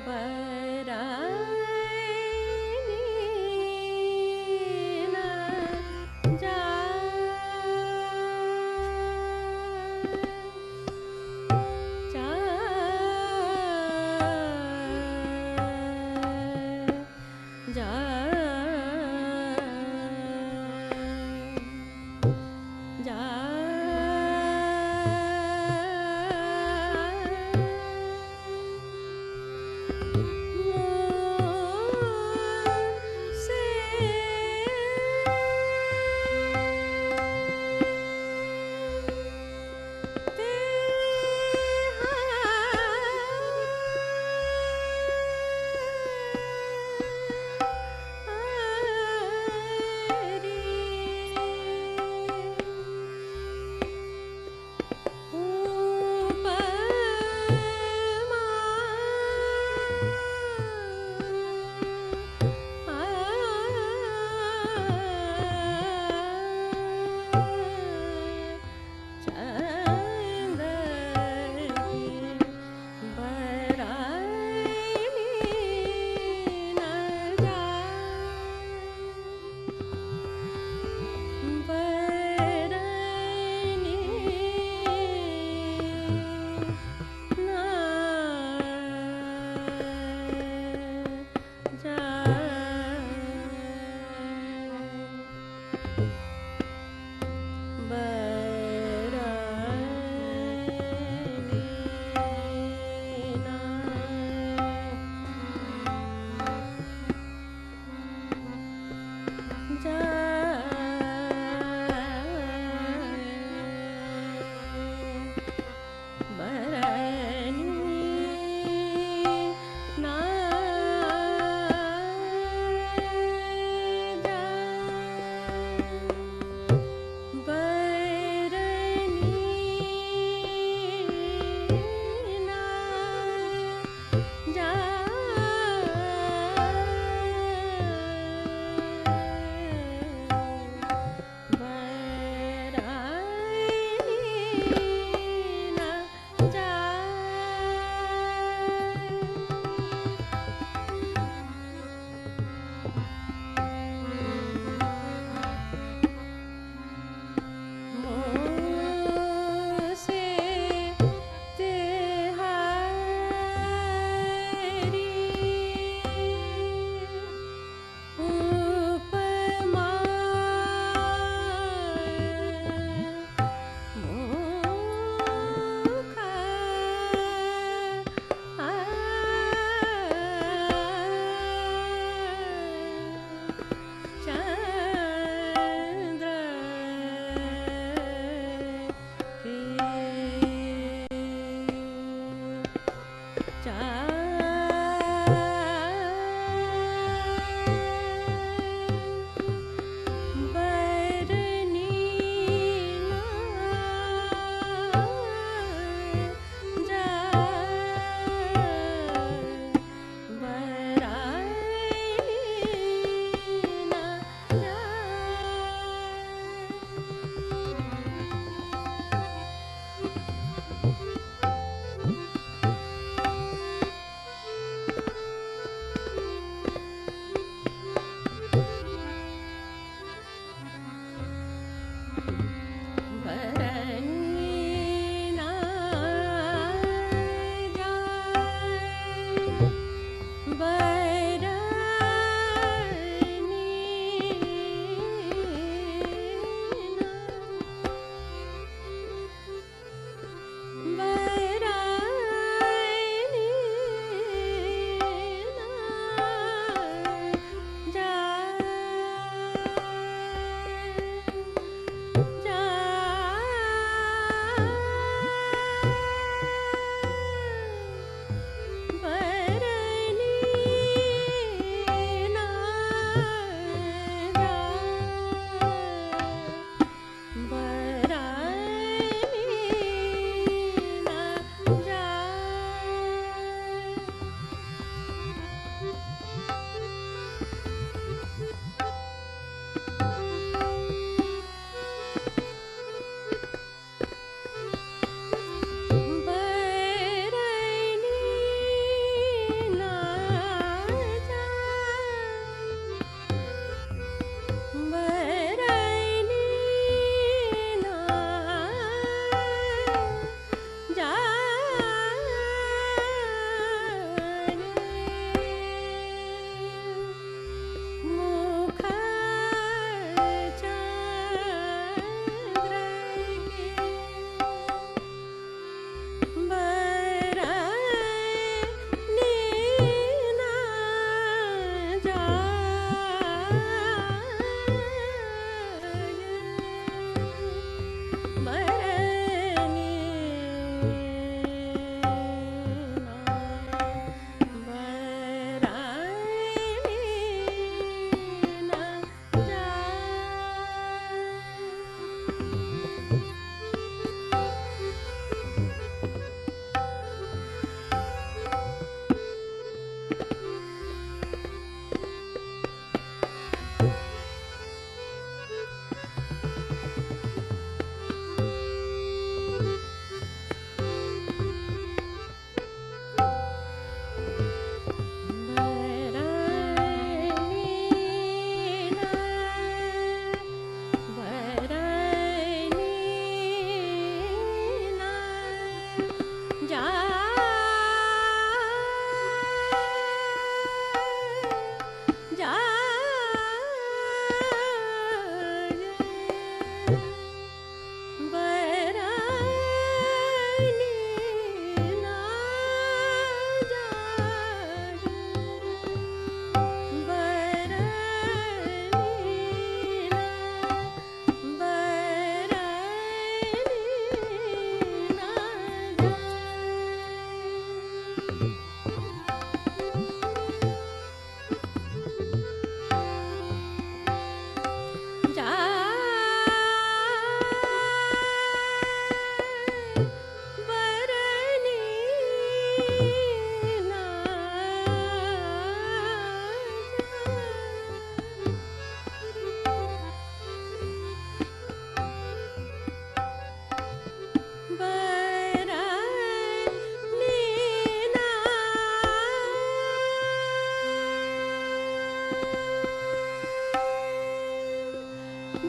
जा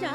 जा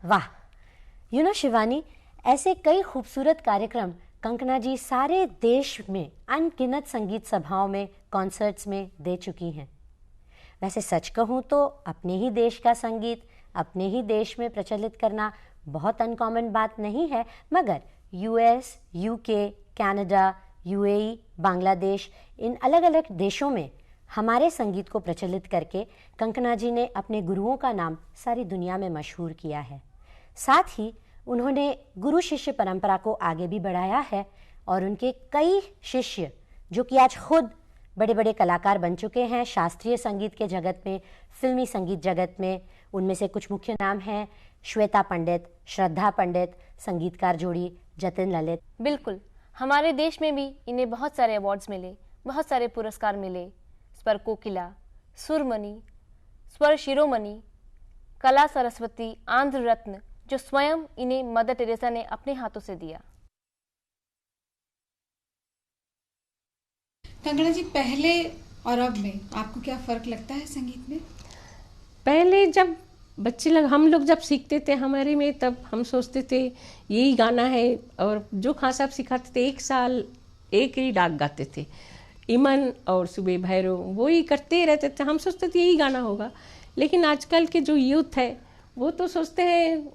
वाह, शिवानी, ऐसे कई खूबसूरत कार्यक्रम कंकना जी सारे देश में अनगिनत संगीत सभाओं में, कॉन्सर्ट्स में दे चुकी हैं। वैसे सच कहूँ तो अपने ही देश का संगीत अपने ही देश में प्रचलित करना बहुत अनकॉमन बात नहीं है, मगर US, UK, Canada, UAE, Bangladesh, इन अलग अलग देशों में हमारे संगीत को प्रचलित करके कंकना जी ने अपने गुरुओं का नाम सारी दुनिया में मशहूर किया है। साथ ही उन्होंने गुरु शिष्य परंपरा को आगे भी बढ़ाया है और उनके कई शिष्य जो कि आज खुद बड़े बड़े कलाकार बन चुके हैं शास्त्रीय संगीत के जगत में, फिल्मी संगीत जगत में। उनमें से कुछ मुख्य नाम हैं श्वेता पंडित, श्रद्धा पंडित, संगीतकार जोड़ी जतिन ललित। बिल्कुल, हमारे देश में भी इन्हें बहुत सारे अवार्ड्स मिले, बहुत सारे पुरस्कार मिले। स्वर कोकिला, सुरमणि, स्वर शिरोमणि, कला सरस्वती, आंध्र रत्न, जो स्वयं इन्हें मदर टेरेसा ने अपने हाथों से दिया। कंगना जी, पहले और अब में आपको क्या फर्क लगता है संगीत में? पहले जब बच्चे हम लोग जब सीखते थे हमारे में, तब हम सोचते थे यही गाना है, और जो खां साहब सिखाते थे 1 साल एक ही राग गाते थे, इमन और सुबह भैरव, वो ही करते रहते थे। हम सोचते थे यही गाना होगा। लेकिन आजकल के जो यूथ है वो तो सोचते हैं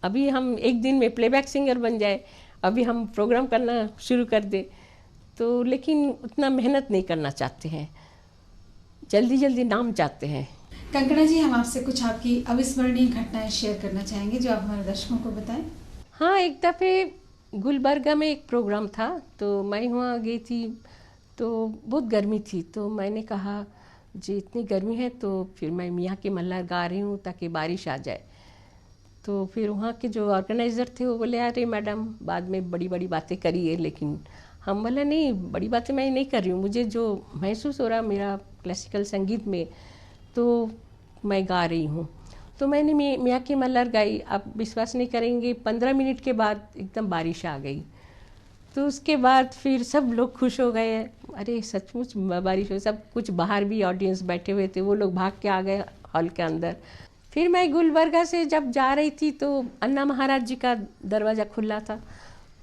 अभी हम एक दिन में प्लेबैक सिंगर बन जाए, अभी हम प्रोग्राम करना शुरू कर दे, तो लेकिन उतना मेहनत नहीं करना चाहते हैं, जल्दी जल्दी नाम चाहते हैं। कंकना जी, हम आपसे कुछ आपकी अविस्मरणीय घटनाएं शेयर करना चाहेंगे जो आप हमारे दर्शकों को बताएं। हाँ, एक दफ़े गुलबर्गा में एक प्रोग्राम था, तो मैं वहाँ गई थी, तो बहुत गर्मी थी, तो मैंने कहा जी इतनी गर्मी है तो फिर मैं मियाँ की मल्हार गा रही हूँ ताकि बारिश आ जाए। तो फिर वहाँ के जो ऑर्गेनाइज़र थे वो बोले अरे मैडम बाद में बड़ी बड़ी बातें करिए, लेकिन हम बोले नहीं, बड़ी बातें मैं नहीं कर रही हूँ, मुझे जो महसूस हो रहा मेरा क्लासिकल संगीत में, तो मैं गा रही हूँ। तो मैंने मियाँ की मल्हार गाई। आप विश्वास नहीं करेंगे, 15 मिनट के बाद एकदम बारिश आ गई। तो उसके बाद फिर सब लोग खुश हो गए, अरे सचमुच बारिश हो। सब कुछ बाहर भी ऑडियंस बैठे हुए थे, वो लोग भाग के आ गए हॉल के अंदर। फिर मैं गुलबर्गा से जब जा रही थी तो अन्ना महाराज जी का दरवाज़ा खुला था,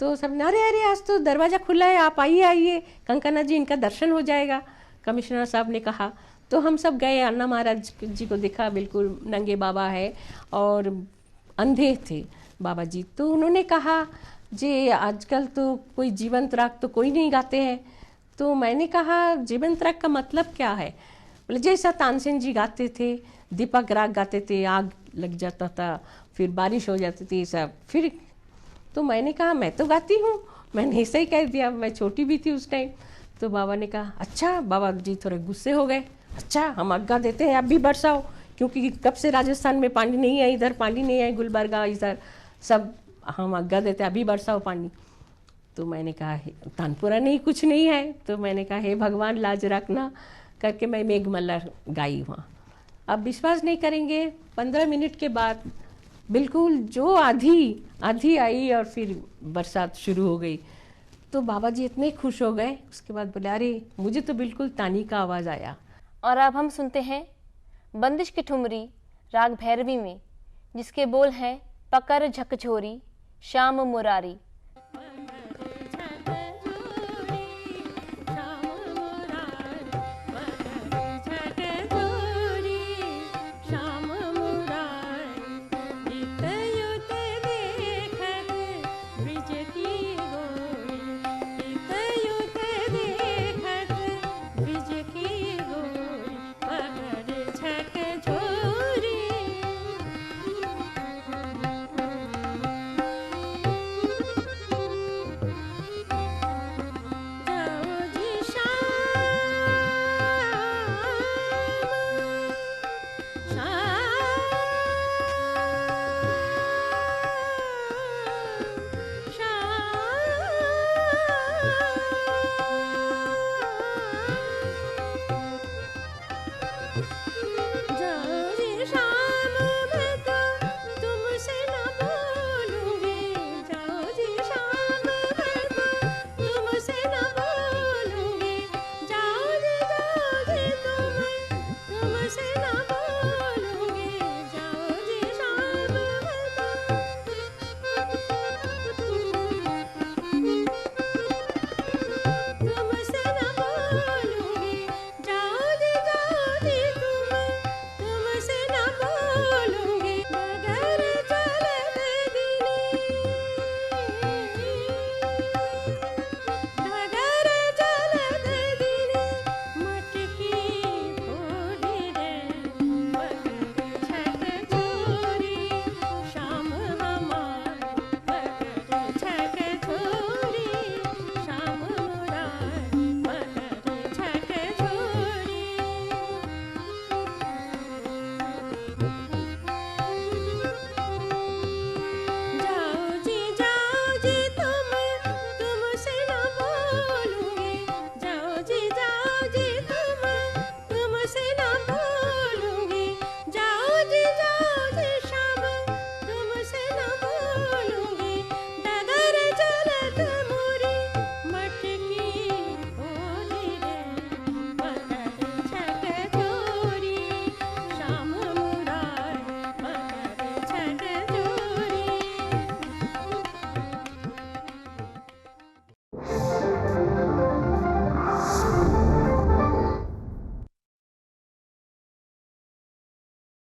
तो सब ने अरे अरे आज तो दरवाज़ा खुला है, आप आइए आइए कंकना जी, इनका दर्शन हो जाएगा, कमिश्नर साहब ने कहा। तो हम सब गए, अन्ना महाराज जी को देखा, बिल्कुल नंगे बाबा है और अंधे थे बाबा जी। तो उन्होंने कहा जी आजकल तो कोई जीवंत राग तो कोई नहीं गाते हैं। तो मैंने कहा जीवंत राग का मतलब क्या है? बोले जैसा तानसेन जी गाते थे, दीपक राग गाते थे, आग लग जाता था, फिर बारिश हो जाती थी सब। फिर तो मैंने कहा मैं तो गाती हूँ, मैंने ऐसा ही कह दिया, मैं छोटी भी थी उस टाइम। तो बाबा ने कहा अच्छा, बाबा जी थोड़े गुस्से हो गए, अच्छा हम आज्ञा देते हैं आप भी बरसाओ, क्योंकि कब से राजस्थान में पानी नहीं है, इधर पानी नहीं है, गुलबर्गा इधर सब हम आज्ञा देते हैं अभी बरसाओ पानी। तो मैंने कहा तानपुरा नहीं कुछ नहीं है, तो मैंने कहा हे भगवान लाज रखना करके मैं मेघ मल्हार गाई वहाँ। आप विश्वास नहीं करेंगे, 15 मिनट के बाद बिल्कुल जो आधी आई और फिर बरसात शुरू हो गई। तो बाबा जी इतने खुश हो गए, उसके बाद बोले अरे मुझे तो बिल्कुल तानी का आवाज़ आया। और अब हम सुनते हैं बंदिश की ठुमरी राग भैरवी में, जिसके बोल हैं पकर झकझोरी श्याम मुरारी।